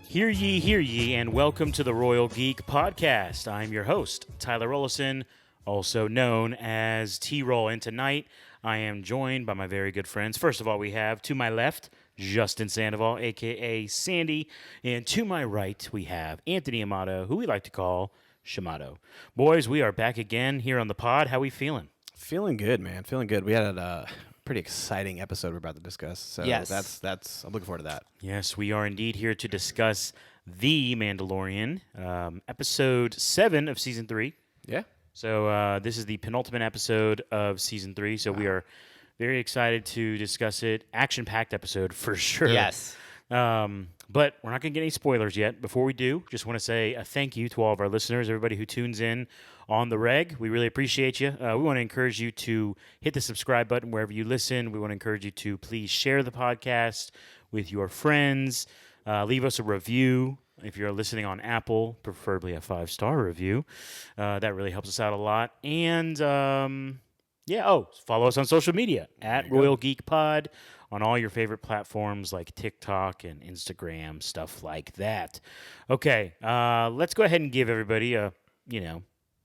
Hear ye, and welcome to the Royal Geek Podcast. I'm your host, Tyler Rollison, also known as T-Roll, and tonight I am joined by my very good friends. First of all, we have, to my left, Justin Sandoval, a.k.a. Sandy, and to my right, we have Anthony Amato, who we like to call Shamato. Boys, we are back again here on the pod. How we feeling? Feeling good, man. Feeling good. We had a pretty exciting episode we're about to discuss. So Yes. that's I'm looking forward to that. Yes, we are indeed here to discuss The Mandalorian, episode 7 of Season 3. Yeah. So this is the penultimate episode of Season 3, so we are very excited to discuss it. Action-packed episode, for sure. Yes. But we're not going to get any spoilers yet. Before we do, just want to say a thank you to all of our listeners, everybody who tunes in on the reg. We really appreciate you. We want to encourage you to hit the subscribe button wherever you listen. We want to encourage you to please share the podcast with your friends. Leave us a review. If you're listening on Apple, preferably a 5-star review. That really helps us out a lot. And, follow us on social media at Royal Geek Pod on all your favorite platforms like TikTok and Instagram, stuff like that. Okay, let's go ahead and give everybody a,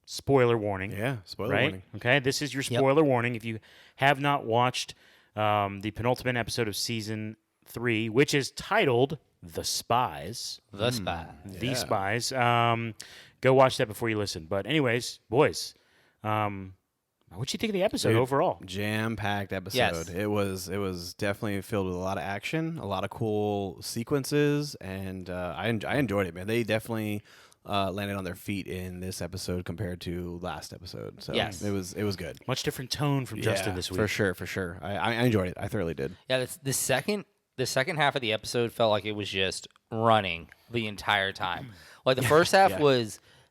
spoiler warning. Yeah. Spoiler right? warning. Okay, this is your spoiler warning. If you have not watched the penultimate episode of Season 3, which is titled The Spies. The Spy. The Spies. Go watch that before you listen. But anyways, boys, what'd you think of the episode Dude, overall? Jam-packed episode. Yes. It was definitely filled with a lot of action, a lot of cool sequences, and I enjoyed it, man. They definitely landed on their feet in this episode compared to last episode. So Yes. it was good. Much different tone from Justin this week. For sure. I enjoyed it. I thoroughly did. Yeah, the second half of the episode felt like it was just running the entire time. Like the first half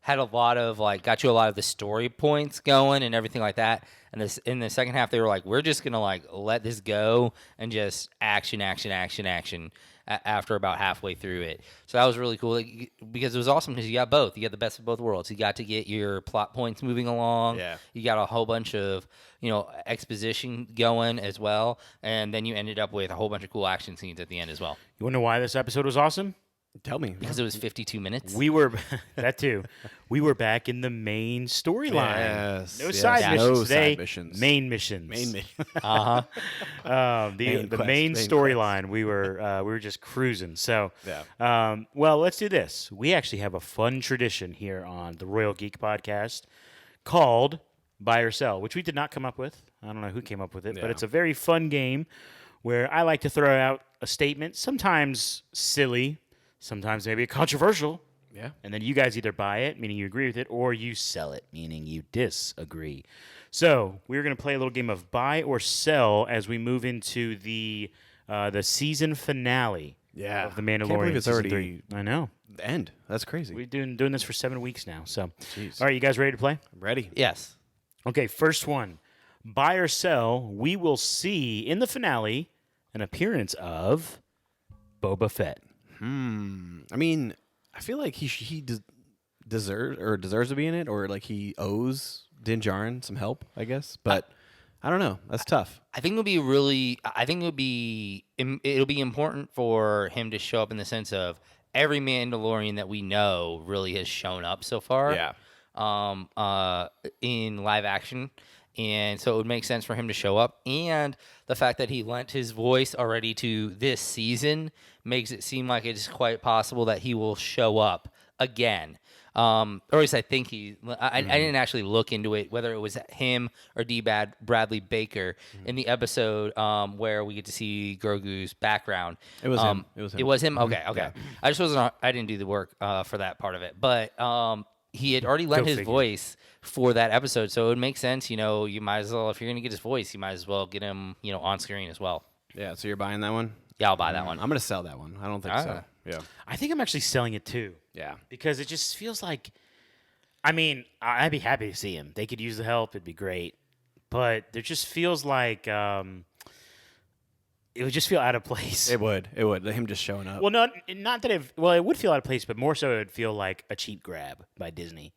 had a lot of got you a lot of the story points going and everything like that. And this in the second half they were like, we're just gonna let this go and just action after about halfway through it. So that was really cool because it was awesome because you got both. You got the best of both worlds. You got to get your plot points moving along. Yeah. You got a whole bunch of exposition going as well, and then you ended up with a whole bunch of cool action scenes at the end as well. You want to know why this episode was awesome? Tell me. Because it was 52 minutes. We were that too. We were back in the main storyline. Yes. No yes. side missions No today. side missions. Main missions. Uh-huh. The main storyline. We were just cruising. So, Yeah. well, let's do this. We actually have a fun tradition here on the Royal Geek Podcast called Buy or Sell, which we did not come up with. I don't know who came up with it, but it's a very fun game where I like to throw out a statement, sometimes silly, sometimes maybe controversial. Yeah. And then you guys either buy it, meaning you agree with it, or you sell it, meaning you disagree. So we're going to play a little game of buy or sell as we move into the season finale Yeah. of The Mandalorian. Can't believe it's season already 3. I know. the end. That's crazy. We've been doing this for 7 weeks now. So, Jeez. all right, you guys ready to play? I'm ready. Yes. Okay, first one. Buy or sell, we will see in the finale an appearance of Boba Fett. I mean, I feel like he deserves to be in it, or he owes Din Djarin some help, I guess. But I don't know. That's tough. I think it'll be important for him to show up in the sense of every Mandalorian that we know really has shown up so far. Yeah. In live action. And so it would make sense for him to show up. And the fact that he lent his voice already to this season makes it seem like it's quite possible that he will show up again. Or at least I think I didn't actually look into it, whether it was him or Bradley Baker in the episode where we get to see Grogu's background. It was him. It was him. It was him? Okay. I just wasn't, I didn't do the work for that part of it. But he had already lent his voice for that episode, so it would make sense. You might as well, if you're going to get his voice, you might as well get him, on screen as well. Yeah, so you're buying that one? Yeah, I'll buy that one. I'm going to sell that one. I don't think so. Yeah. I think I'm actually selling it too. Yeah. Because it just feels like, I'd be happy to see him. They could use the help. It'd be great. But there just feels like it would just feel out of place. It would. Him just showing up. Well, not that it would feel out of place, but more so it would feel like a cheap grab by Disney.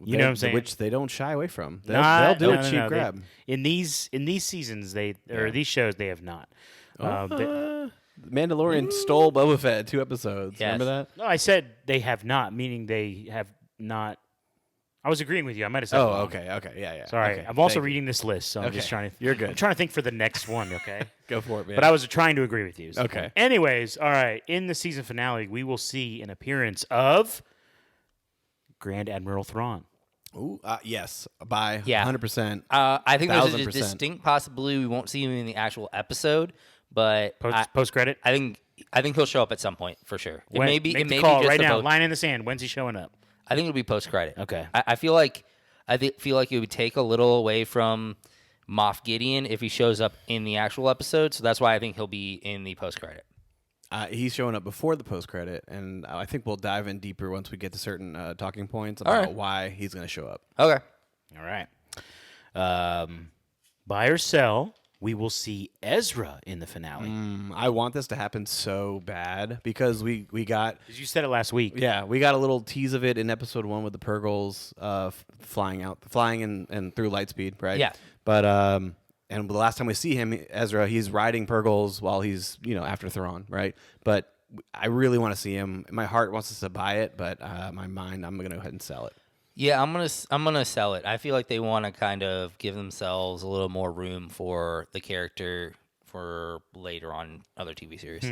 You know what I'm saying? Which they don't shy away from. They'll do a cheap grab. In these seasons, these shows, they have not. Mandalorian stole Boba Fett in 2 episodes. Yes. Remember that? No, I said they have not, meaning they have not. I was agreeing with you. I might have said. Oh, wrong. okay, yeah. Sorry, Okay, I'm also thank you. reading this list, so I'm just trying to. You're good. I'm trying to think for the next one. Okay. Go for it, man. But I was trying to agree with you. Okay. Anyways, all right. In the season finale, we will see an appearance of Grand Admiral Thrawn. Ooh, yes, by Yeah. 100%. I think there's a 1000%. distinct possibility we won't see him in the actual episode, but Post credit. I think he'll show up at some point for sure. It may be. Make It the may call be just right a now. post- Line in the sand. When's he showing up? I think it'll be post credit. Okay. I feel like feel like it would take a little away from Moff Gideon if he shows up in the actual episode. So that's why I think he'll be in the post credit. He's showing up before the post credit, and I think we'll dive in deeper once we get to certain talking points about why he's going to show up. Okay. All right. Buy or sell, we will see Ezra in the finale. I want this to happen so bad because we got 'Cause you said it last week. we got a little tease of it in episode 1 with the Purgles flying and through Lightspeed, right? Yeah. But and the last time we see him, Ezra, he's riding Purgles while he's after Thrawn, right? But I really want to see him. My heart wants us to buy it, but my mind, I'm gonna go ahead and sell it. Yeah, I'm gonna sell it. I feel like they want to kind of give themselves a little more room for the character for later on in other TV series.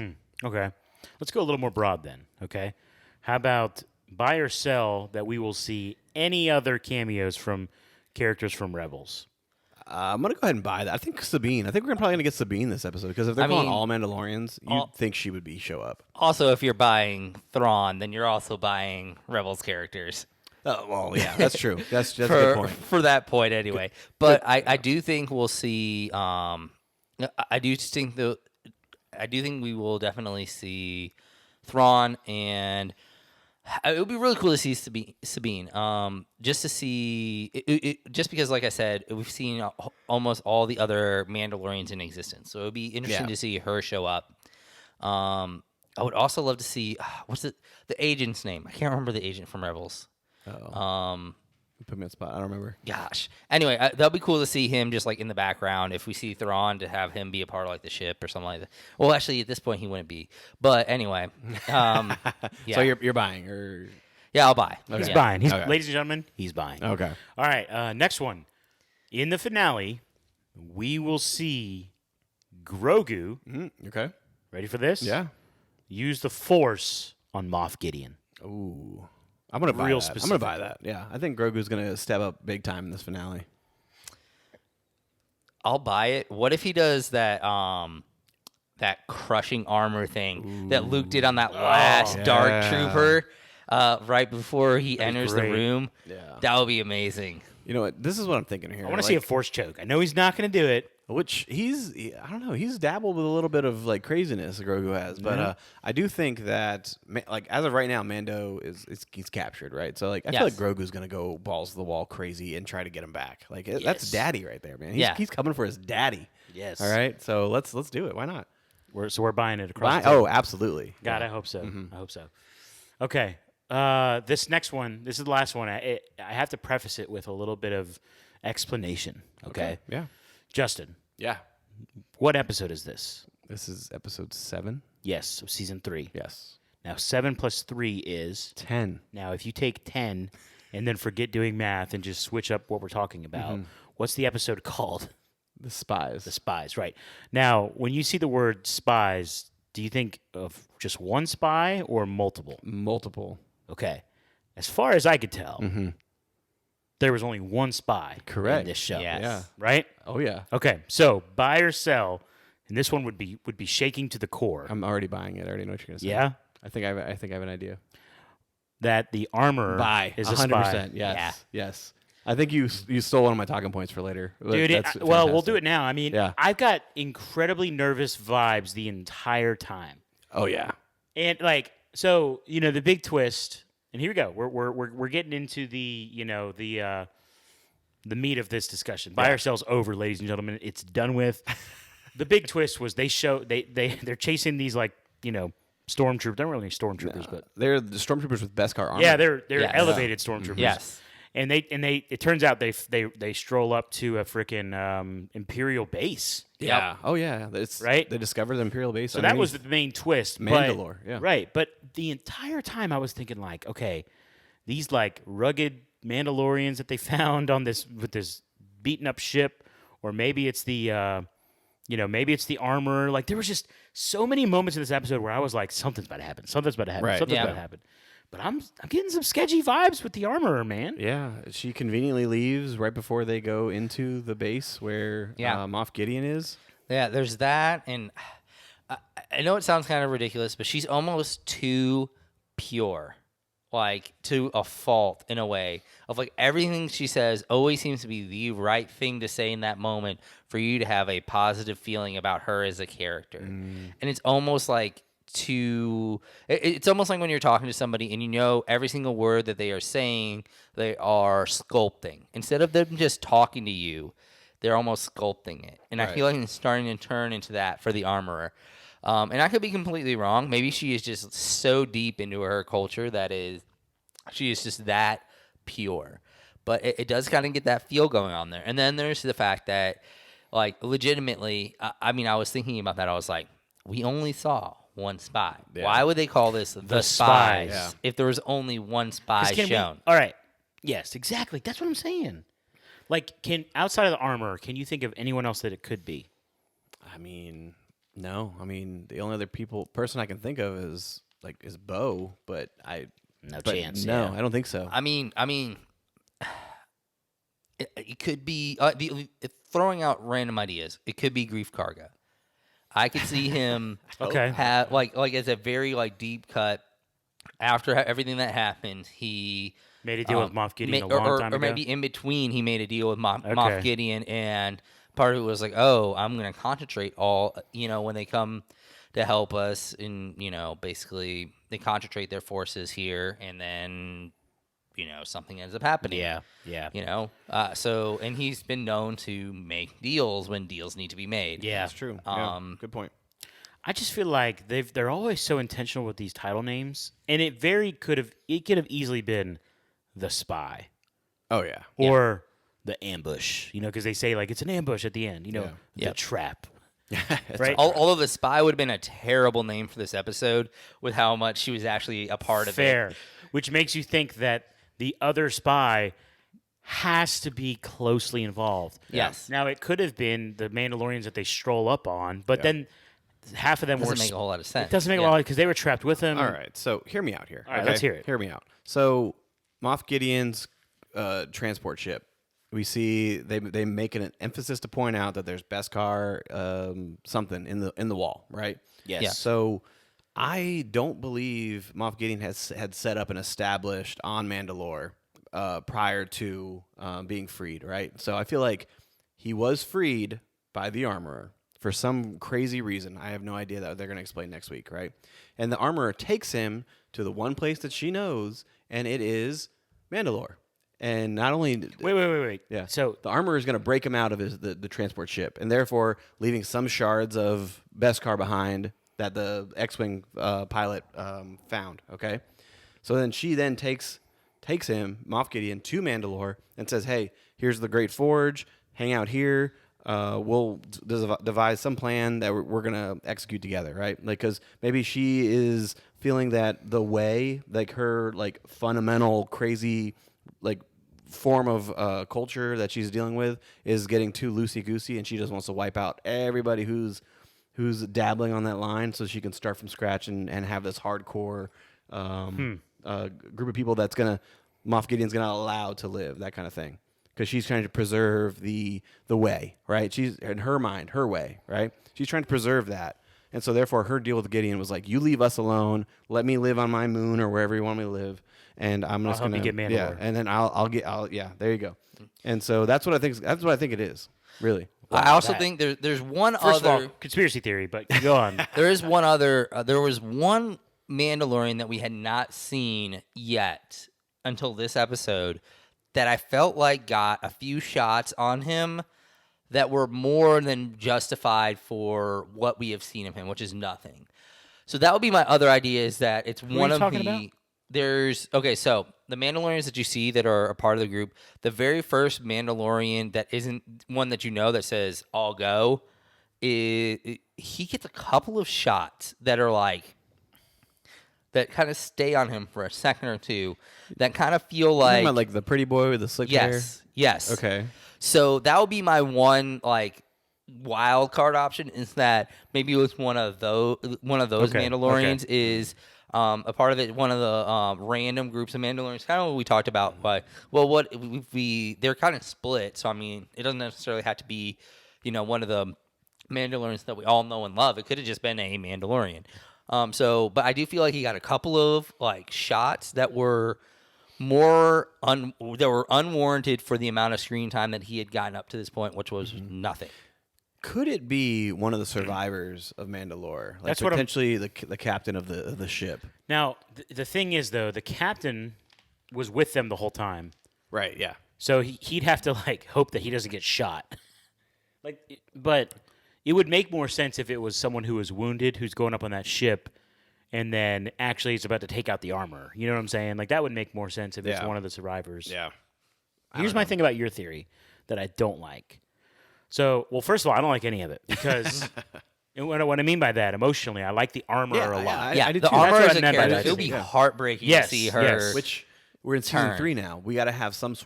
Okay. Let's go a little more broad then. Okay. How about buy or sell that we will see any other cameos from characters from Rebels? I'm gonna go ahead and buy that. I think Sabine. I think we're probably gonna get Sabine this episode because if they're calling all Mandalorians, you'd think she would show up. Also, if you're buying Thrawn, then you're also buying Rebels characters. Oh well, yeah, that's true. That's a good point. For that point, anyway. But I do think we'll see. I do think we will definitely see Thrawn, and it would be really cool to see Sabine. Just to see, just because, like I said, we've seen almost all the other Mandalorians in existence, so it would be interesting to see her show up. I would also love to see what's the agent's name? I can't remember the agent from Rebels. You put me on the spot. I don't remember. Gosh. Anyway, that'll be cool to see him just like in the background. If we see Thrawn, to have him be a part of like the ship or something like that. Well, actually, at this point, he wouldn't be. But anyway, yeah. So you're buying, or Yeah, I'll buy. He's Yeah. buying. Okay. Ladies and gentlemen, he's buying. okay? All right. Next one. In the finale, we will see Grogu. Okay. Ready for this? Yeah. Use the Force on Moff Gideon. Ooh. I'm gonna buy Real that. I'm specific. gonna buy that. Yeah, I think Grogu's gonna step up big time in this finale. I'll buy it. What if he does that that crushing armor thing that Luke did on that last Dark Trooper right before he enters the great. room? Yeah. That would be amazing. You know what? This is what I'm thinking here. I want to see a Force choke. I know he's not going to do it. Which I don't know. He's dabbled with a little bit of like craziness Grogu has, but I do think that like as of right now, Mando he's captured, right? So like I feel like Grogu's gonna go balls to the wall crazy and try to get him back. Like that's daddy right there, man. He's coming for his daddy. Yes. All right. So let's do it. Why not? We're buying it across. the table. Oh, absolutely. God, I hope so. I hope so. Okay. This next one. This is the last one. I have to preface it with a little bit of explanation. Okay. Yeah. Justin, Yeah. what episode is this? This is episode 7. Yes, so season 3. Yes. Now 7 plus 3 is 10. Now if you take 10 and then forget doing math and just switch up what we're talking about, what's the episode called? The Spies. The Spies, right. Now, when you see the word spies, do you think of just one spy or multiple? Multiple. Okay. As far as I could tell, there was only one spy Correct. in this show. Yes. Yeah. Right? Oh yeah. Okay. So buy or sell, and this one would be shaking to the core. I'm already buying it. I already know what you're gonna say. Yeah? I think I have an idea. That the armor is a 100%. spy. Yes. Yes. I think you stole one of my talking points for later. Dude, That's well, we'll fantastic. do it now. I mean, Yeah. I've got incredibly nervous vibes the entire time. Oh yeah. And like, so the big twist, and here we go. We're getting into the the meat of this discussion. Buy or sell's over, ladies and gentlemen. It's done with. The big twist was they're chasing these stormtroopers. They're not really stormtroopers, but They're the stormtroopers with Beskar armor. yeah, they're Yes. elevated stormtroopers. Yes. And it turns out they stroll up to a freaking Imperial base. Yeah. Oh yeah. It's Right? They discovered the Imperial base. So that was the main twist. Mandalore, But, yeah. Right. But the entire time I was thinking like, okay, these like rugged Mandalorians that they found on this with this beaten up ship, or maybe it's the maybe it's the armor. Like there was just so many moments in this episode where I was like, something's about to happen. Something's about to happen. Right. Something's Yeah. about to happen. But I'm getting some sketchy vibes with the armorer, man. Yeah, she conveniently leaves right before they go into the base where Moff Gideon is. Yeah, there's that, and I know it sounds kind of ridiculous, but she's almost too pure, like to a fault in a way of like everything she says always seems to be the right thing to say in that moment for you to have a positive feeling about her as a character, and it's almost like it's almost like when you're talking to somebody and you know every single word that they are saying, they are sculpting. Instead of them just talking to you, they're almost sculpting it. And I feel like it's starting to turn into that for the armorer. And I could be completely wrong. Maybe she is just so deep into her culture she is just that pure. But it does kind of get that feel going on there. And then there's the fact that, like, legitimately, I was thinking about that. I was like, we only saw one spy. Yeah. Why would they call this the spies if there was only one spy shown? All right. Yes, exactly. That's what I'm saying. Like, outside of the armor, can you think of anyone else that it could be? I mean, no. I mean, the only other person I can think of is Bo, but No chance. No, Yeah. I don't think so. I mean, it could be throwing out random ideas. It could be Grief Karga. I could see him Okay. have like as a very like deep cut after everything that happened. He Made a deal with Moff Gideon a long time ago. or maybe in between he made a deal with Moff Okay. Gideon, and part of it was like, oh, I'm going to concentrate all when they come to help us, and basically they concentrate their forces here, and then something ends up happening. Yeah. So and he's been known to make deals when deals need to be made. Yeah. That's true. Yeah, good point. I just feel like they're always so intentional with these title names, and it could have easily been the spy Oh yeah. or the ambush. Because they say like it's an ambush at the end. The Yep. trap. Right. Although the spy would have been a terrible name for this episode with how much she was actually a part of it. Fair. Which makes you think that the other spy has to be closely involved. Yes. Now it could have been the Mandalorians that they stroll up on, but then half of them Doesn't make a whole lot of sense. It doesn't make a lot because they were trapped with him. All right. So hear me out here. All right, let's hear it. Hear me out. So Moff Gideon's transport ship. We see they make an emphasis to point out that there's Beskar something in the wall, right? Yes. Yeah. So I don't believe Moff Gideon had set up and established on Mandalore prior to being freed, right? So I feel like he was freed by the armorer for some crazy reason. I have no idea that they're going to explain next week, right? And the armorer takes him to the one place that she knows, and it is Mandalore. And not only Wait. yeah, So the armorer is going to break him out of the transport ship, and therefore leaving some shards of Beskar behind that the X-wing pilot found. Okay, so then she takes him, Moff Gideon, to Mandalore and says, "Hey, here's the Great Forge. Hang out here. We'll devise some plan that we're gonna execute together, right? Like, because maybe she is feeling that the way, like her, like fundamental crazy, like form of culture that she's dealing with is getting too loosey goosey, and she just wants to wipe out everybody who's dabbling on that line, so she can start from scratch and have this hardcore group of people that's Moff Gideon's gonna allow to live, that kind of thing." Because she's trying to preserve the way, right? She's in her mind, her way, right? She's trying to preserve that, and so therefore her deal with Gideon was like, "You leave us alone. Let me live on my moon or wherever you want me to live, and I'm just help gonna you get Mandalore." yeah, and then I'll there you go." And so that's what I think. That's what I think it is, really. I also that- think there's one first other. of all, conspiracy theory, but go on. There is one other. There was one Mandalorian that we had not seen yet until this episode that I felt like got a few shots on him that were more than justified for what we have seen of him, which is nothing. So that would be my other idea, is that it's are one you of talking the about? So the Mandalorians that you see that are a part of the group, the very first Mandalorian that isn't one that you know that says "I'll go," he gets a couple of shots that are like that kind of stay on him for a second or two, that kind of feel You talking like about, the pretty boy with the slick hair? yes. Okay. So that would be my one wild card option, is that maybe it was one of those Okay, Mandalorians is a part of it, one of the random groups of Mandalorians, kind of what we talked about. But they're kind of split, so I mean, it doesn't necessarily have to be, one of the Mandalorians that we all know and love. It could have just been a Mandalorian. But I do feel like he got a couple of shots that were unwarranted for the amount of screen time that he had gotten up to this point, which was nothing. Could it be one of the survivors of Mandalore? Like That's what potentially the captain of the ship. Now, the thing is, though, the captain was with them the whole time. Right, yeah. So he'd have to, hope that he doesn't get shot. But it would make more sense if it was someone who was wounded, who's going up on that ship, and then actually is about to take out the armor. You know what I'm saying? That would make more sense if it's one of the survivors. Yeah. Here's my thing about your theory that I don't like. So, well, first of all, I don't like any of it because and what I mean by that, emotionally, I like the armor a lot. I do the too. armor That's what as I a meant by character, that. it would be Yeah. heartbreaking Yes, to see her. yes. Which we're in season Turn. 3 now. We got to have some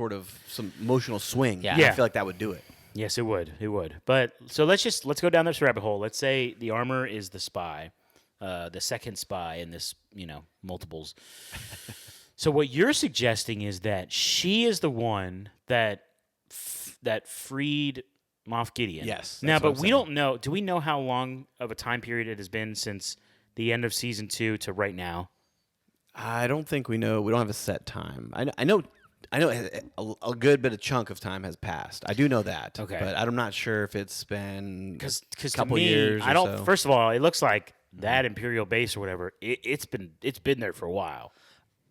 emotional swing. Yeah. Yeah. I feel like that would do it. Yes, it would. It would. But so let's go down this rabbit hole. Let's say the armor is the spy, the second spy in this, multiples. So what you're suggesting is that she is the one that freed Moff Gideon. Yes, Now, that's what but I'm we saying. don't know. Do we know how long of a time period it has been since the end of season 2 to right now? I don't think we know. We don't have a set time. I know a good bit of chunk of time has passed. I do know that. Okay. But I'm not sure if it's been Because a couple to me, years I or don't. so. First of all, it looks like that Imperial base or whatever. It's been there for a while.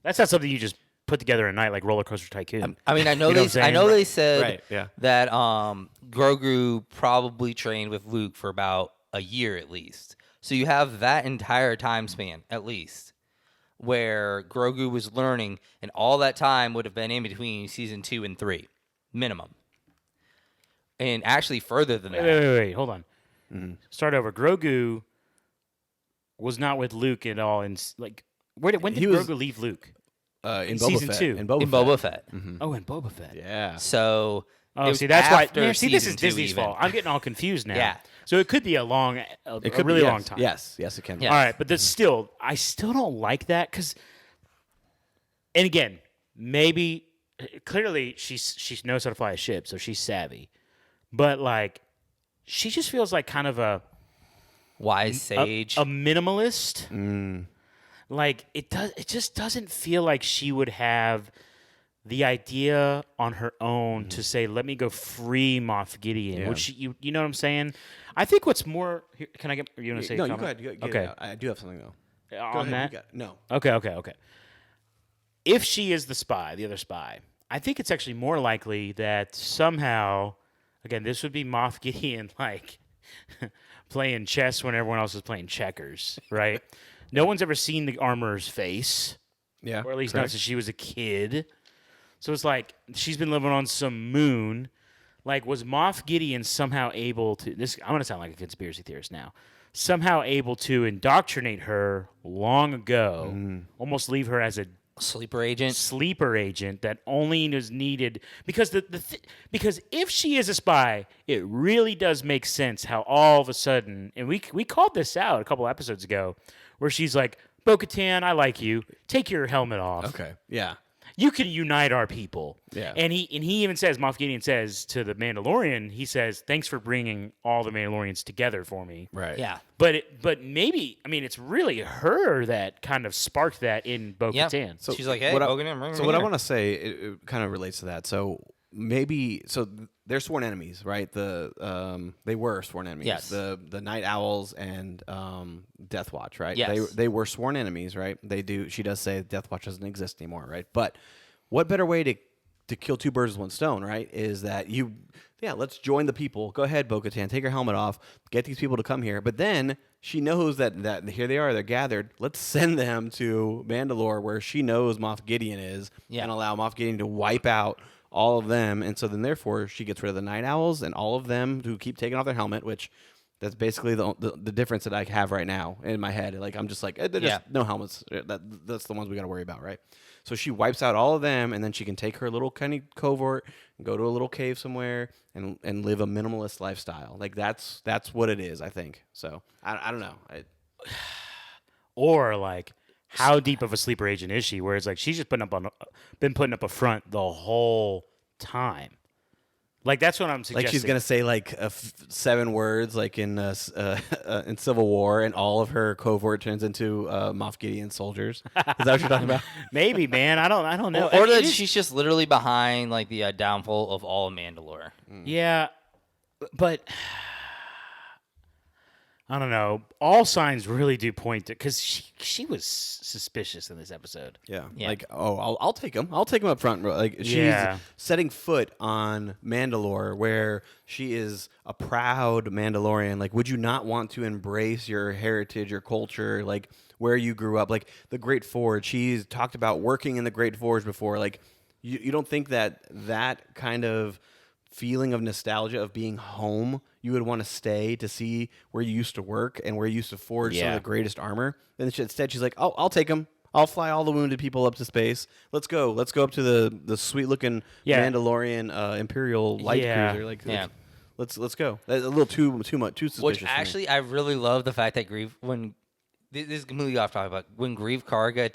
That's not something you just put together at night like Roller Coaster Tycoon. I mean, I know You know what I'm saying? they said Right, yeah. that Grogu probably trained with Luke for about a year at least. So you have that entire time span at least where Grogu was learning, and all that time would have been in between season 2 and 3, minimum. And actually further than that. Wait, hold on. Start over. Grogu was not with Luke at all. And when did Grogu leave Luke? In season Boba Fett. 2. In Boba In Fett. Boba Fett. Oh, and Boba Fett. Yeah. So Oh, it was see, that's why. after Man, see, this is season 2 Disney's even. fault. I'm getting all confused now. Yeah. So it could be a really long time. Yes, it can. Yeah. All right, but I still don't like that because, and again, maybe clearly she knows how to fly a ship, so she's savvy, but she just feels like kind of a wise sage. a minimalist. It just doesn't feel like she would have the idea on her own to say, "Let me go free Moff Gideon." Yeah. Which you know what I'm saying? I think what's more. Here, can I get? You want to say? No, a you comment? go ahead. Get Okay. it out. I do have something though. Go On ahead, that. No. Okay. If she is the spy, the other spy, I think it's actually more likely that somehow, again, this would be Moff Gideon playing chess when everyone else is playing checkers, right? No one's ever seen the armorer's face, Yeah. or at least not correct. since she was a kid. So it's like she's been living on some moon. Was Moff Gideon somehow able to? I'm going to sound like a conspiracy theorist now. Somehow able to indoctrinate her long ago, almost leave her as a Sleeper agent. sleeper agent that only is needed because because if she is a spy, it really does make sense how all of a sudden, and we called this out a couple episodes ago, where she's like, "Bo-Katan, I like you. Take your helmet off. Okay. Yeah. You can unite our people." Yeah. And he even says, Moff Gideon says to the Mandalorian, he says, "Thanks for bringing all the Mandalorians together for me." Right. Yeah. But maybe, I mean, it's really her that kind of sparked that in Bo-Katan. So She's like, "Hey, what I- Bo-Katan, bring So her what I here." want to say, it kind of relates to that. So they're sworn enemies, right? They were sworn enemies. Yes. The Night Owls and Death Watch, right? Yes. They were sworn enemies, right? She does say Death Watch doesn't exist anymore, right? But what better way to kill two birds with one stone, right? Is that yeah, let's join the people. Go ahead, Bo-Katan, take your helmet off. Get these people to come here. But then she knows that here they are. They're gathered. Let's send them to Mandalore, where she knows Moff Gideon is, and allow Moff Gideon to wipe out all of them. And so then, therefore, she gets rid of the Night Owls and all of them who keep taking off their helmet, which that's basically the difference that I have right now in my head. Like, I'm just like, they're just no helmets. That's the ones we got to worry about, right? So she wipes out all of them, and then she can take her little tiny covert and go to a little cave somewhere and live a minimalist lifestyle. Like, that's what it is, I think. So I don't know. Or like, how deep of a sleeper agent is she? Where it's like she's just been putting up a front the whole time. Like, that's what I'm suggesting. Like, she's gonna say like 7 words, like in Civil War, and all of her covert turns into Moff Gideon soldiers. Is that what you're talking about? Maybe, man. I don't know. Or that she's just literally behind like the downfall of all of Mandalore. Yeah, but I don't know. All signs really do point to, because she was suspicious in this episode. Yeah. Like, I'll take him. I'll take him up front. Bro. Like, she's setting foot on Mandalore, where she is a proud Mandalorian. Like, would you not want to embrace your heritage, your culture, like where you grew up, like the Great Forge? She's talked about working in the Great Forge before. Like, you don't think that kind of feeling of nostalgia of being home, you would want to stay to see where you used to work and where you used to forge some of the greatest armor? Then instead she's like, I'll take him. I'll fly all the wounded people up to space. Let's go up to the sweet looking Mandalorian Imperial light cruiser. Like, let's go. That's a little too much, too suspicious. Which actually, I really love the fact that when this is completely off topic, but when Grief Karga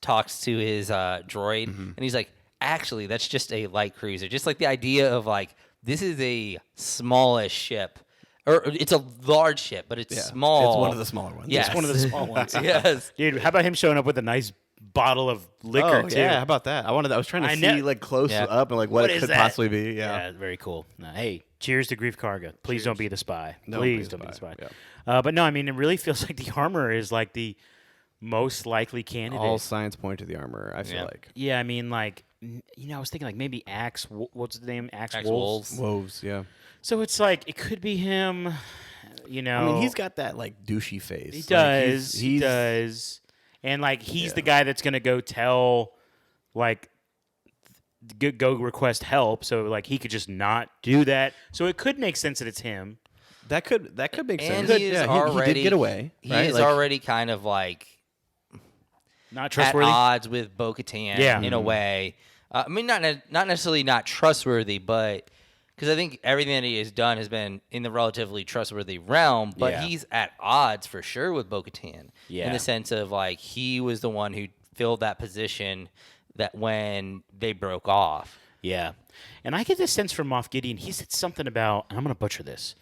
talks to his droid, and he's like, actually, that's just a light cruiser. Just like the idea of like, this is a smallish ship. Or it's a large ship, but it's small. It's one of the smaller ones. It's one of the small ones. Yes. Dude, how about him showing up with a nice bottle of liquor, too? Yeah, how about that? I was trying to see like close up and like what it could possibly be. Yeah, very cool. Hey, cheers to Grief Karga. Please don't be the spy. Please don't be the spy. Yeah. But no, I mean, it really feels like the armor is like the most likely candidate. All signs point to the armor, I feel like. Yeah, I mean, like, I was thinking like maybe Axe, what's the name? Axe Wolves. Wolves, yeah. So it's like, it could be him, I mean, he's got that like douchey face. He does. He does. And like, he's the guy that's going to go tell, like, go request help. So like, he could just not do that. So it could make sense that it's him. That could make sense. And he did get away. He is already kind of like not trustworthy, at odds with Bo-Katan in a way. I mean, not necessarily not trustworthy, but because I think everything that he has done has been in the relatively trustworthy realm. But he's at odds for sure with Bo-Katan in the sense of like, he was the one who filled that position that when they broke off. Yeah, and I get this sense from Moff Gideon. He said something about, and I'm going to butcher this.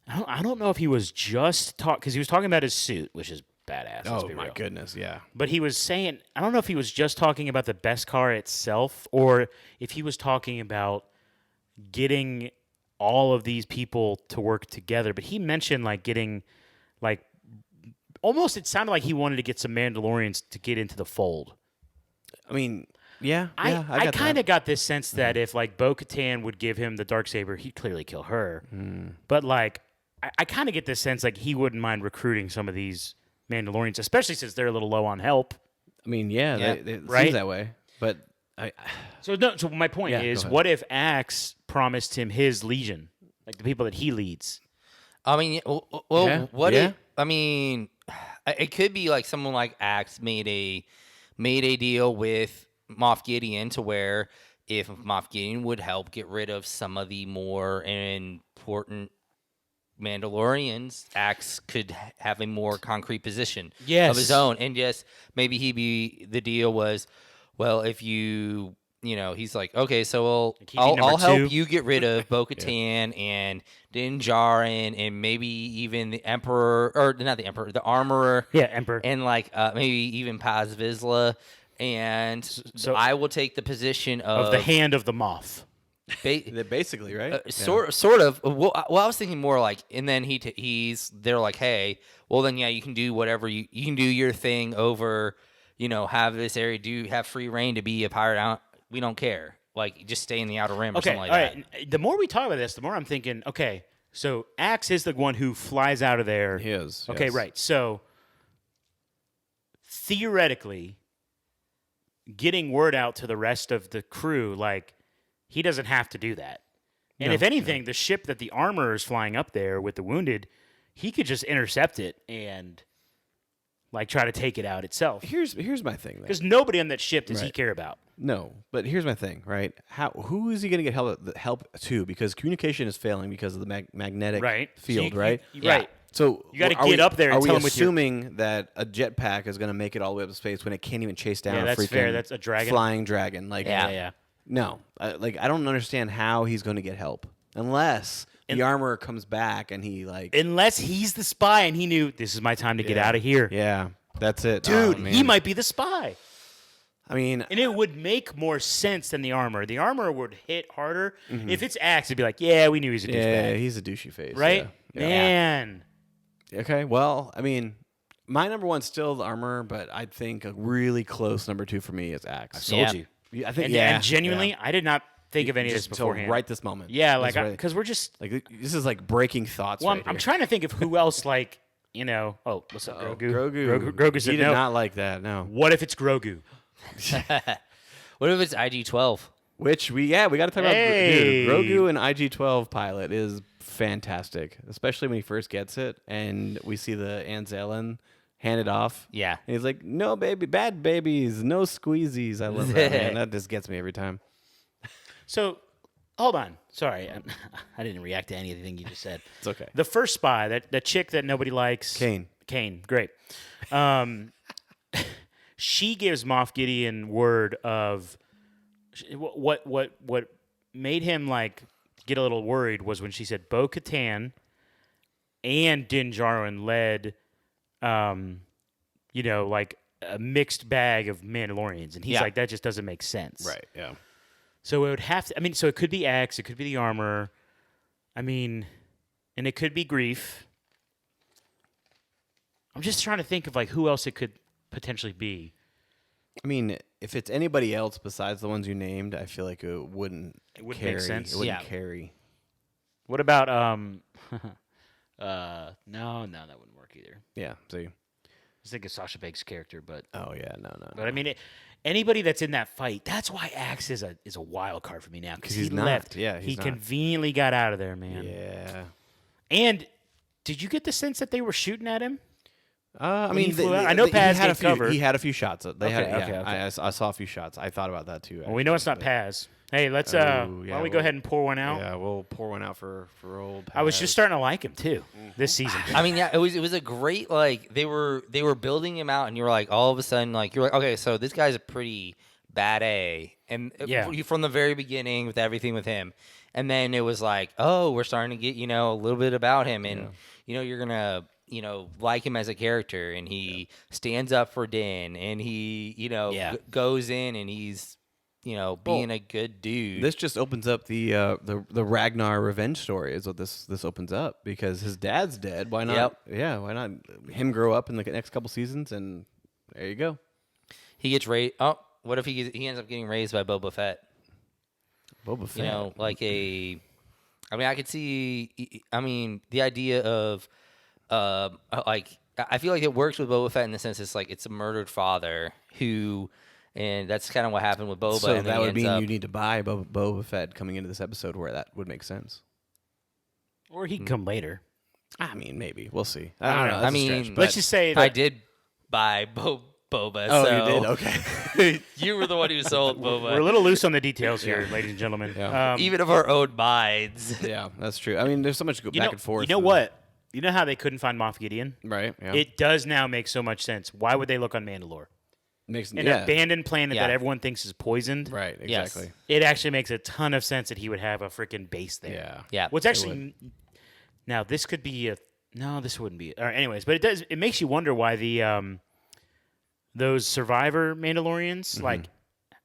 I don't know if he was just because he was talking about his suit, which is badass. Oh my goodness, yeah. But he was saying, I don't know if he was just talking about the best car itself, or if he was talking about getting all of these people to work together. But he mentioned like getting, like, almost it sounded like he wanted to get some Mandalorians to get into the fold. I mean, yeah. I kind of got this sense that if like Bo-Katan would give him the Darksaber, he'd clearly kill her. But like, I kind of get this sense like he wouldn't mind recruiting some of these Mandalorians, especially since they're a little low on help. I mean, it seems that way. But So my point is, what if Axe promised him his legion, like the people that he leads? I mean, I mean, it could be like someone like Axe made a deal with Moff Gideon to where if Moff Gideon would help get rid of some of the more important Mandalorians, Axe could have a more concrete position of his own. And yes, maybe the deal was, well, if he's like, okay, so I'll help you get rid of Bo-Katan and Din Djarin and maybe even the Emperor, or not the Emperor, the Armorer. Yeah, Emperor. And like maybe even Paz Vizsla. And so I will take the position of the hand of the Moff. Basically, right? Sort of. Well, I was thinking more like, and then they're like, hey, well then you can do whatever you can do your thing over, have this area, have free reign to be a pirate. We don't care. like just stay in the outer rim or Okay, something like all that. right. The more we talk about this, the more I'm thinking, okay, so Axe is the one who flies out of there. He is. Okay, yes. right. So theoretically, getting word out to the rest of the crew, like, he doesn't have to do that. And No, if anything, the ship that the armor is flying up there with the wounded, he could just intercept it and like try to take it out itself. Here's my thing. Though. Because nobody on that ship does he Right. care about. No, but here's my thing, right? Who is he going to get help to? Because communication is failing because of the magnetic Right. So field, you- right? you- right. So You gotta are get we- up there and are tell we him with your- assuming that a jetpack is going to make it all the way up to space when it can't even chase down Yeah, a that's freaking fair. That's a dragon. flying dragon? Like, Yeah. no, I don't understand how he's going to get help unless the armor comes back and he like, Unless he's the spy and he knew this is my time to get out of here. yeah, that's it, Dude, Oh, he man. might be the spy. I mean, And it would make more sense than the armor. The armor would hit harder. If it's Axe, it'd be like, yeah, we knew he's a douchebag. yeah, he's a douchey face, Right? Yeah. Man. Okay, well, I mean, my number one's still the armor, but I think a really close number two for me is Axe. Told Yeah. you. Yeah, I think, And genuinely, I did not think of any of this just until beforehand. right this moment. Yeah, like, That's right. because we're just. Like this is like breaking thoughts. Well, right I'm here. trying to think of who else, like, oh, what's up, Oh, Grogu? Grogu. Grogu said He did no. not like that. No. What if it's Grogu? What if it's IG-12? Which we got to talk about. Hey. Dude, Grogu and IG-12 pilot is fantastic, especially when he first gets it and we see the Anzellan hand it off. Yeah. And he's like, "No baby, bad babies, no squeezies." I love that, man. That just gets me every time. So, hold on. Sorry, I didn't react to anything you just said. It's okay. The first spy, that chick that nobody likes. Kane, Great. She gives Moff Gideon word of what made him like get a little worried was when she said Bo-Katan and Din Djarin led, like a mixed bag of Mandalorians, and he's Yeah. like, that just doesn't make sense. right? Yeah. So it would have to. I mean, so it could be Axe, it could be the armor. I mean, and it could be Grief. I'm just trying to think of like who else it could potentially be. I mean, if it's anybody else besides the ones you named, I feel like it wouldn't wouldn't carry. make sense? It wouldn't Yeah. carry. What about no, that wouldn't work either. Yeah. See. I was thinking Sasha Banks' character, but Oh yeah. No. but I mean, anybody that's in that fight, that's why Axe is a wild card for me now because he's he not. left. Yeah, he he's not. conveniently got out of there, man. Yeah. And did you get the sense that they were shooting at him? I When mean, he flew out? I know he Paz had gave a few. cover. He had a few shots. They had. Okay, Yeah, okay. I saw a few shots. I thought about that too. Well, we know it's not Paz. Hey, let's why don't we go ahead and pour one out? Yeah, we'll pour one out for old. Paz. I was just starting to like him too this season. I mean, yeah, it was a great like they were building him out, and you were like all of a sudden like you're like okay, so this guy's a pretty bad A, and Yeah. from the very beginning with everything with him, and then it was like oh we're starting to get a little bit about him, and you're gonna like him as a character, and he stands up for Din, and he goes in and he's being a good dude. This just opens up the Ragnar revenge story is what this opens up because his dad's dead. Why not? Yep. Yeah, why not him grow up in the next couple seasons and there you go. He gets raised. Oh, what if he ends up getting raised by Boba Fett? Boba Fett. I could see. I mean, the idea of, I feel like it works with Boba Fett in the sense it's a murdered father who, and that's kind of what happened with Boba. So and then that he would mean ends up- you need to buy Boba Fett coming into this episode where that would make sense. Or he can come later. I mean, maybe we'll see. I don't know. That's I a mean, stretch, Let's but- just say I that did buy Boba. Oh, so you did. Okay. you were the one who sold Boba. we're a little loose on the details here, ladies and gentlemen. Yeah. Even of our own minds. Yeah, that's true. I mean, there's so much go back and forth. You know what? You know how they couldn't find Moff Gideon? Right. Yeah. It does now make so much sense. Why would they look on Mandalore? makes An yeah. abandoned planet Yeah. that everyone thinks is poisoned. Right. Yes. Exactly. It actually makes a ton of sense that he would have a freaking base there. Yeah. Yeah. What's actually now this could be a no, this wouldn't be. Or anyways, but it does. It makes you wonder why the those Survivor Mandalorians like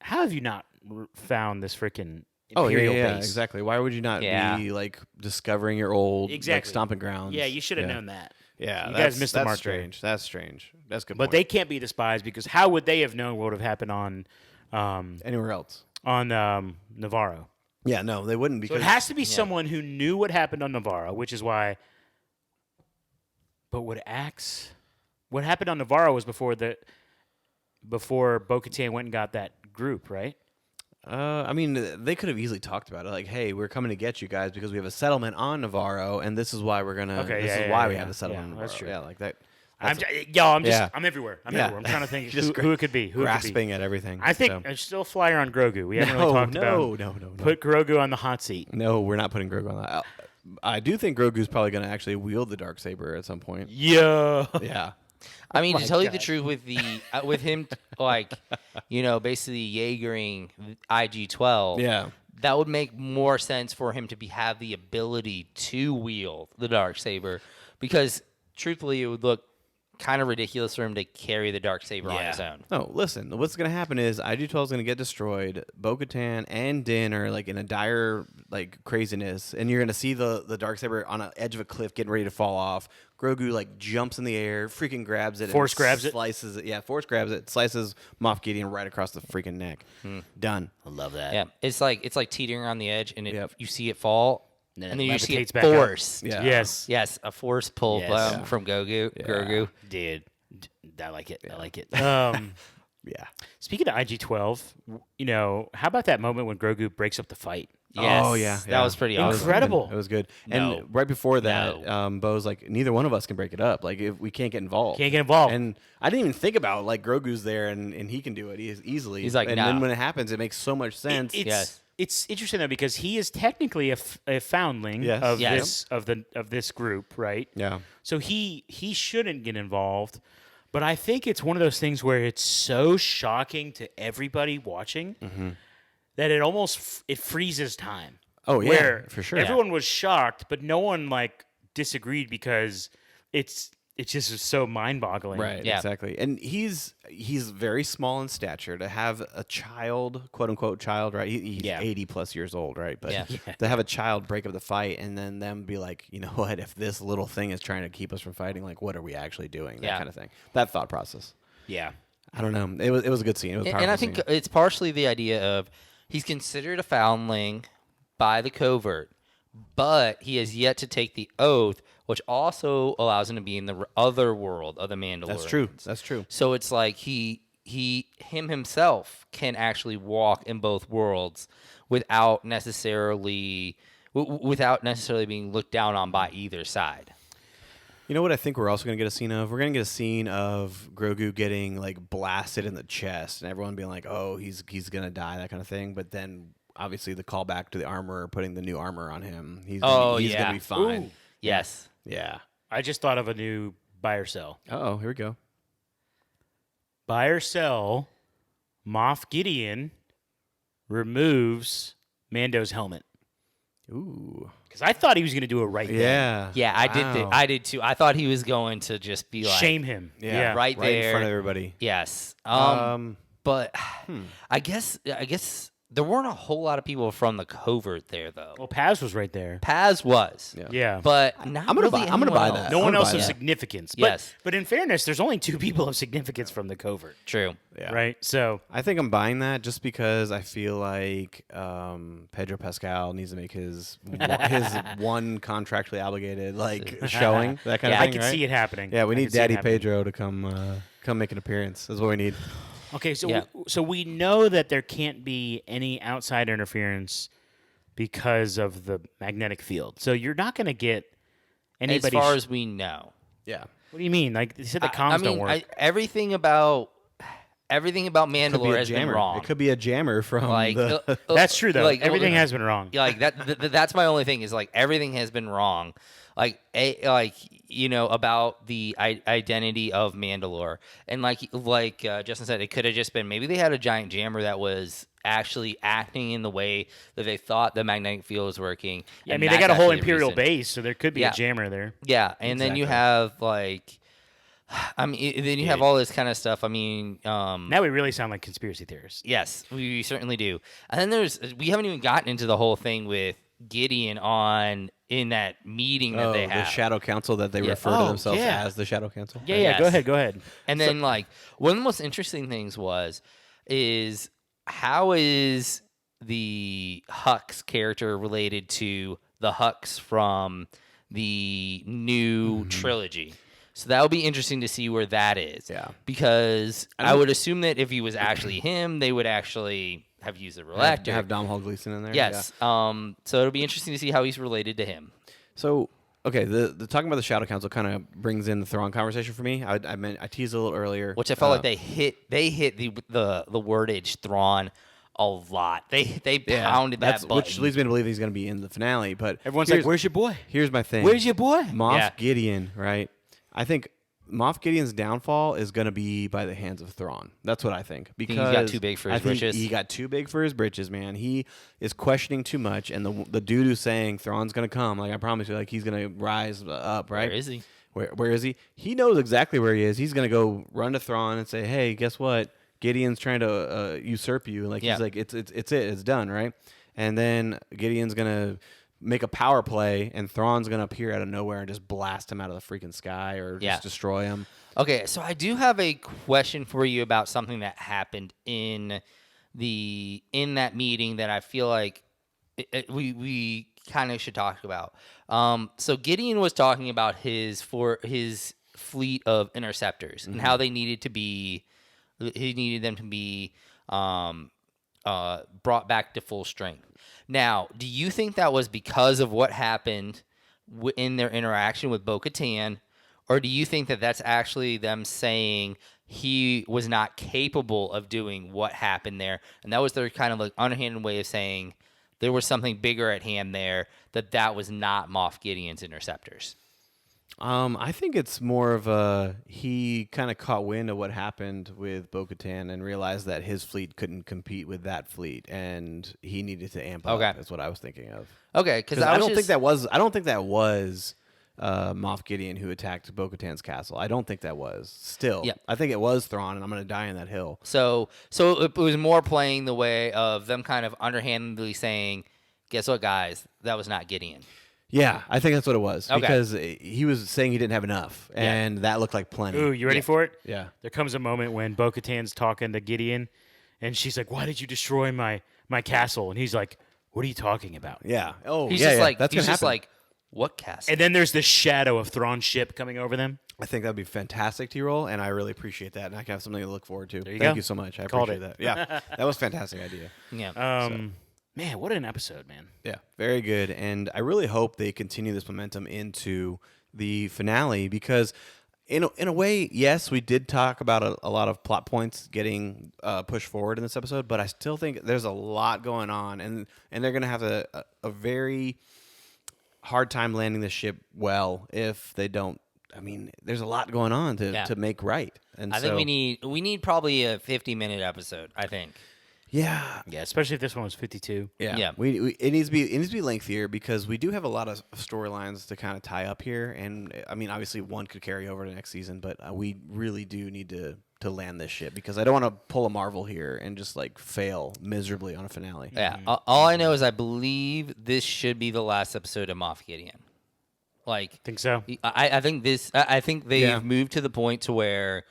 how have you not found this freaking Oh yeah, Imperial yeah, base? exactly. Why would you not Yeah. be like discovering your old like Exactly. stomping grounds? Yeah, you should have Yeah. known that. Yeah, You that's, guys missed the that's mark there. strange. That's strange. That's good. But point. they can't be the spies because how would they have known what would have happened on Anywhere else? on Navarro. Yeah, no, they wouldn't So because it has to be someone who knew what happened on Navarro, which is why. But what happened on Navarro was before Bo-Katan went and got that group, right? I mean, they could have easily talked about it, like, "Hey, we're coming to get you guys because we have a settlement on Navarro, and this is why we're gonna. Okay, this yeah, is yeah, why yeah, we yeah. have the settlement. Yeah, on that's Navarro. true. Yeah, like that. I'm Yeah. everywhere. I'm Yeah. everywhere. I'm trying to think Just who it could be. Who it could be. grasping at everything. I think so. there's still a flyer on Grogu. We haven't really talked about. No. Put Grogu on the hot seat. No, we're not putting Grogu on that. I do think Grogu's probably going to actually wield the Darksaber at some point. Yeah. Yeah. I mean, my to tell you the God. truth, with the with him, like, basically Jaegering IG-12, Yeah. that would make more sense for him to have the ability to wield the Darksaber, because truthfully, it would look kind of ridiculous for him to carry the Darksaber on his own. No, listen. What's going to happen is IG-12 is going to get destroyed. Bo-Katan and Din are like in a dire like craziness, and you're going to see the Darksaber on an edge of a cliff getting ready to fall off. Grogu like jumps in the air, freaking grabs it, Force and grabs it? slices it. Yeah, force grabs it, slices Moff Gideon right across the freaking neck. Done. I love that. Yeah, it's like teetering on the edge, and Yep. you see it fall, Then and it then you see levitates it back up. force. Yeah. Yes. Yes, a force pull Yes. from Grogu. Dude, I like it. I like it. Yeah. Speaking of IG-12, how about that moment when Grogu breaks up the fight? Yes, Oh yeah, that was pretty awesome. Incredible. It was good. No. And right before that, Bo's like, neither one of us can break it up. Like, if we can't get involved. Can't get involved. And I didn't even think about like Grogu's there and he can do it easily. He's like, and no. then when it happens, it makes so much sense. It's interesting though because he is technically a foundling Yes. of Yes. this group, right? yeah. So he shouldn't get involved, but I think it's one of those things where it's so shocking to everybody watching that it almost it freezes time. Oh yeah, Where for sure. everyone was shocked, but no one like disagreed because it just is so mind-boggling. Right, Yeah. exactly. And he's very small in stature. To have a child, quote unquote child, right? He's 80 plus years old, right? But Yeah. to have a child break up the fight and then them be like, you know what? If this little thing is trying to keep us from fighting, like, what are we actually doing? That Yeah. kind of thing. That thought process. Yeah. I don't know. It was a good scene. It was a And I powerful think scene. it's partially the idea of he's considered a foundling by the covert, but he has yet to take the oath, which also allows him to be in the other world of the Mandalorian. That's true. That's true. So it's like himself can actually walk in both worlds without necessarily being looked down on by either side. You know what I think we're also going to get a scene of? We're going to get a scene of Grogu getting like blasted in the chest and everyone being like, "Oh, he's going to die," that kind of thing. But then obviously the callback to the armor, putting the new armor on him. He's going to be fine. Ooh. Yes. Yeah. I just thought of a new buy or sell. Oh, here we go. Buy or sell, Moff Gideon removes Mando's helmet. Ooh. Because I thought he was going to do it right Yeah. Yeah, I did. Wow. I did too. I thought he was going to just be then. like, Shame him. Yeah. right in there. front of everybody. Yes. Um, But I guess there weren't a whole lot of people from the covert there, though. Well, Paz was right there. Paz was. Yeah. Yeah. But not I'm gonna really buy- I'm gonna anyone buy else. that. no I one would else buy of that. significance. But, Yes. but in fairness, there's only 2 people of significance from the covert. True. Yeah. Right? So, I think I'm buying that just because I feel like Pedro Pascal needs to make his one contractually obligated showing, that kind yeah, of I thing. can right? see it happening. Yeah, we I need can see it Daddy happening. Pedro to come make an appearance. That's what we need. Okay, so Yeah. so we know that there can't be any outside interference because of the magnetic field. So you're not going to get anybody. As far as we know. Yeah. What do you mean? Like they said, the comms don't work. Everything about Mandalore has been jammer. wrong. It could be a jammer from Like the. That's true, though. like, Everything has been wrong. like that's my only thing is like everything has been wrong, about the identity of Mandalore, and like Justin said, it could have just been maybe they had a giant jammer that was actually acting in the way that they thought the magnetic field was working. Yeah, I and mean, they that's got a whole actually the Imperial reason. base, so there could be Yeah. a jammer there. Yeah, and then you Exactly. have then you have all this kind of stuff. I mean, Now we really sound like conspiracy theorists. yes, we certainly do. And then we haven't even gotten into the whole thing with Gideon in that meeting that they the have. Shadow Council that they Yeah. refer to Oh, themselves yeah. as the Shadow Council. Yeah, Yes. Go ahead. And then one of the most interesting things is how is the Hux character related to the Hux from the new trilogy? So that would be interesting to see where that is. Yeah. Because I would assume that if he was actually him, they would actually have used the real actor. Have Domhnall Gleeson in there. Yes. So it'll be interesting to see how he's related to him. So, okay, the talking about the Shadow Council kind of brings in the Thrawn conversation for me. I teased a little earlier, Which I felt like they hit the wordage Thrawn a lot. They pounded that button. which leads me to believe he's going to be in the finale. But Everyone's like, "Where's your boy? Here's my thing. Where's your boy?" Moff Yeah. Gideon, right? I think Moff Gideon's downfall is going to be by the hands of Thrawn. That's what I think. Because he got too big for his britches? He got too big for his britches, man. He is questioning too much, and the dude who's saying Thrawn's going to come, like I promise you, like he's going to rise up, right? Where is he? Where is he? He knows exactly where he is. He's going to go run to Thrawn and say, "Hey, guess what? Gideon's trying to usurp you." Like he's like, it's done, right? And then Gideon's going to make a power play, and Thrawn's going to appear out of nowhere and just blast him out of the freaking sky or just destroy him. Okay, so I do have a question for you about something that happened in that meeting that I feel like we kind of should talk about. So Gideon was talking about his fleet of interceptors and how they needed to be. He needed them to be brought back to full strength. Now, do you think that was because of what happened in their interaction with Bo-Katan, or do you think that that's actually them saying he was not capable of doing what happened there, and that was their kind of like underhanded way of saying there was something bigger at hand there, that was not Moff Gideon's interceptors? I think it's more of he kind of caught wind of what happened with Bo-Katan and realized that his fleet couldn't compete with that fleet, and he needed to amp up. That's what I was thinking of. Okay, because I don't think that was Moff Gideon who attacked Bo-Katan's castle. I don't think that was. Still, I think it was Thrawn, and I'm going to die in that hill. So it was more playing the way of them kind of underhandedly saying, "Guess what, guys? That was not Gideon." Yeah, I think that's what it was. Okay. Because he was saying he didn't have enough, and that looked like plenty. Ooh, you ready for it? Yeah. There comes a moment when Bo-Katan's talking to Gideon, and she's like, "Why did you destroy my castle?" And he's like, "What are you talking about?" Yeah. Oh, He's yeah, just yeah. like, That's he's gonna just happen. like, what castle? And then there's the shadow of Thrawn's ship coming over them. I think that'd be fantastic T-roll, and I really appreciate that, and I can have something to look forward to. There you Thank go. you so much. I Called appreciate it. that. Yeah, that was a fantastic idea. Yeah. Man, what an episode, man. Yeah, very good, and I really hope they continue this momentum into the finale because, in a way, yes, we did talk about a lot of plot points getting pushed forward in this episode, but I still think there's a lot going on, and they're going to have a very hard time landing the ship well if they don't. I mean, there's a lot going on to make right, and I think we need probably a 50-minute episode. I think. Yeah, Especially if this one was 52. Yeah. It needs to be lengthier because we do have a lot of storylines to kind of tie up here, and I mean, obviously, one could carry over to next season, but we really do need to land this ship because I don't want to pull a Marvel here and just like fail miserably on a finale. Yeah. All I know is I believe this should be the last episode of Moff Gideon. Like, Think so? I think this. I think they've moved to the point to where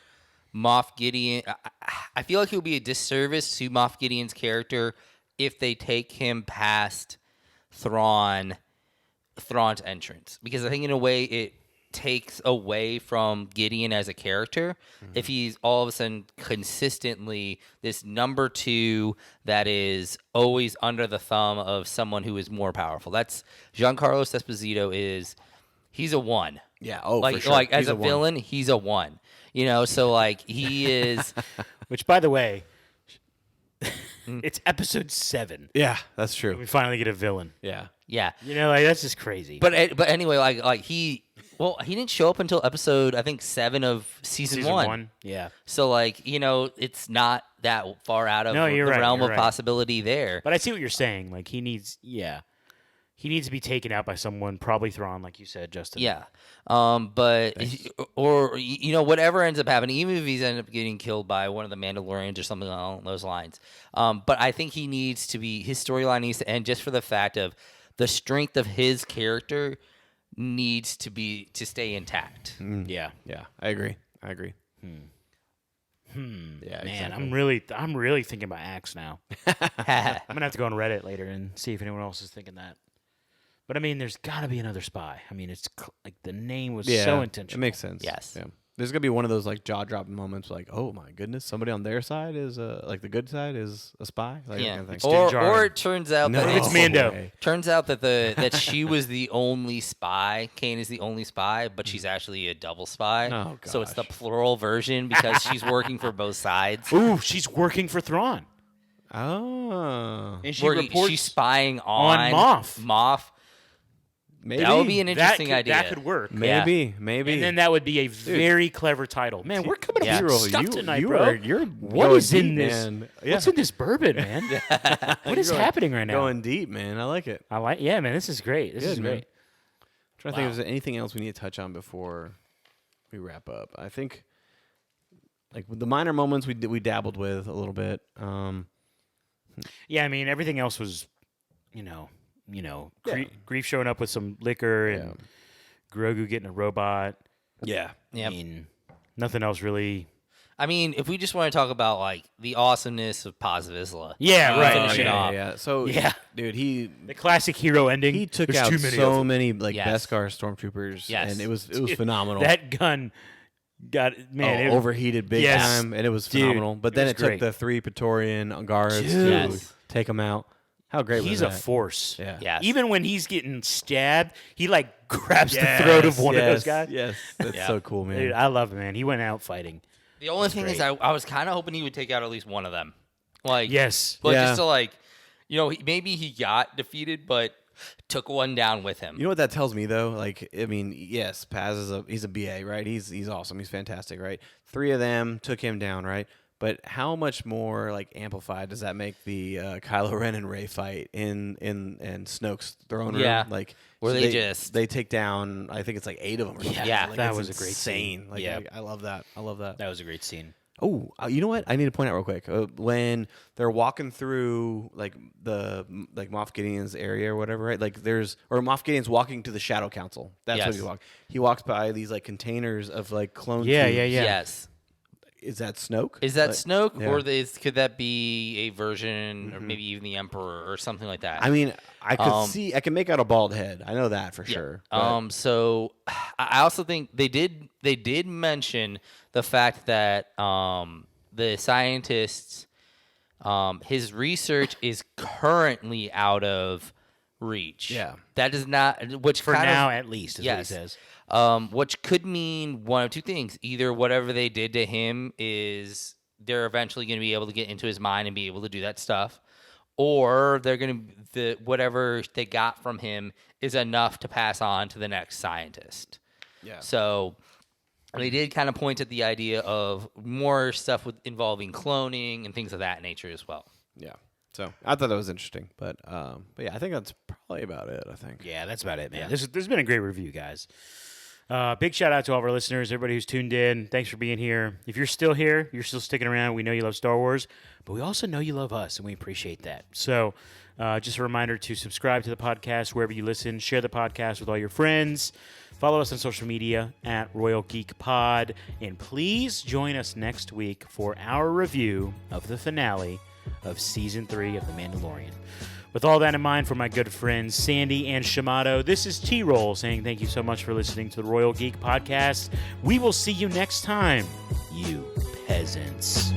Moff Gideon. I feel like it would be a disservice to Moff Gideon's character if they take him past Thrawn's entrance, because I think in a way it takes away from Gideon as a character if he's all of a sudden consistently this number 2 that is always under the thumb of someone who is more powerful. That's Giancarlo Esposito. He's a 1. Yeah. Oh, like for sure. like as He's a one. villain, he's a 1. You know, so like he is. Which, by the way, it's episode 7. Yeah, that's true. We finally get a villain. Yeah. Yeah. You know, like that's just crazy. But anyway, like he didn't show up until episode I think 7 of season 1. Yeah. So like, you know, it's not that far out of No, the you're right, realm you're of right. possibility there. But I see what you're saying. Like he needs to be taken out by someone, probably Thrawn, like you said, Justin. Yeah. Or you know, whatever ends up happening, even if he's ended up getting killed by one of the Mandalorians or something along those lines. But I think his storyline needs to end just for the fact of the strength of his character needs to stay intact. Yeah. Yeah, I agree. Yeah, Man, exactly. I'm really thinking about Axe now. I'm gonna have to go on Reddit later and see if anyone else is thinking that. But I mean, there's got to be another spy. I mean, it's like the name was so It intentional. makes sense. Yes. Yeah. There's gonna be one of those like jaw dropping moments, like, oh my goodness, somebody on their side is like the good side is a spy. Like, that Yeah. kind of thing. It's Din Djarin. Or it turns out No that It's Mando. way. Turns out that that she was the only spy. Kane is the only spy, but she's actually a double spy. Oh, So it's the gosh. plural version because she's working for both sides. Ooh, she's working for Thrawn. Oh, And she Where reports she's spying on Moff. Moff. maybe That would be an interesting that idea. That could work. maybe. And then that would be a very clever title. Man, we're coming up Yeah. with some stuff tonight, bro. You're What going is in deep, this? man. Yeah. What's in this bourbon, man? What is You're happening right now? Going deep, man. I like it. Yeah, man. This is great. This is Good, man. great. I'm trying to think if there's anything else we need to touch on before we wrap up. I think like with the minor moments we dabbled with a little bit. Yeah, I mean everything else was, Grief showing up with some liquor and Grogu getting a robot. Yeah. Yep. I mean, nothing else really. I mean, if we just want to talk about like the awesomeness of Paz Vizsla. Yeah, right. finish it yeah, off. yeah. So Yeah. dude, he The classic hero ending. he took There's out too many of so them. many like Yes. Beskar stormtroopers, Yes. and it was phenomenal. That gun got man. Overheated big Yes. time, and it was Dude, phenomenal. But it then was it took great. the 3 Praetorian guards Dude. to Yes. take him out. How great was He's that? a force. Yeah. Yes. Even when he's getting stabbed, he like grabs the throat of one of those guys. Yes, that's Yeah. so cool, man. Dude, I love it, man. He went out fighting. The only thing is, I was kind of hoping he would take out at least one of them. Like, Yes. but Yeah. just to like, maybe he got defeated, but took one down with him. You know what that tells me though? Like, I mean, yes, Paz is he's a BA, right? He's awesome. He's fantastic, right? 3 of them took him down, right? But how much more like amplified does that make the Kylo Ren and Rey fight in Snoke's throne room? Yeah. Like Where so they take down, I think it's like 8 of them. Or something. Yeah, Like, that it's was a great insane. scene. Like, Yeah. I love that. I love that. That was a great scene. Oh, you know what? I need to point out real quick when they're walking through like Moff Gideon's area or whatever, right? Like Moff Gideon's walking to the Shadow Council. That's what Yes. he walks by these like containers of like clone. Yeah, tubes. yeah. Yes. Is that Snoke? Is that Like, Snoke, yeah. or could that be a version, or maybe even the Emperor, or something like that? I mean, I can make out a bald head. I know that for Yeah. sure. but- So I also think they did mention the fact that the scientists, his research is currently out of reach. Yeah. That does not, which For kind now, of, at least, is yes. what he says. Which could mean one of two things. Either whatever they did to him is they're eventually going to be able to get into his mind and be able to do that stuff, or they're going to whatever they got from him is enough to pass on to the next scientist. yeah. So they did kind of point at the idea of more stuff involving cloning and things of that nature as well. Yeah. So I thought that was interesting, but yeah, I think that's probably about it. I think. Yeah, that's about it, man. Yeah. This has been a great review, guys. Big shout out to all of our listeners, everybody who's tuned in. Thanks for being here. If you're still here, you're still sticking around. We know you love Star Wars, but we also know you love us, and we appreciate that. So just a reminder to subscribe to the podcast wherever you listen. Share the podcast with all your friends. Follow us on social media at Royal Geek Pod. And please join us next week for our review of the finale of Season 3 of The Mandalorian. With all that in mind, for my good friends Sandy and Shamato, this is T-Roll saying thank you so much for listening to the Royal Geek Podcast. We will see you next time, you peasants.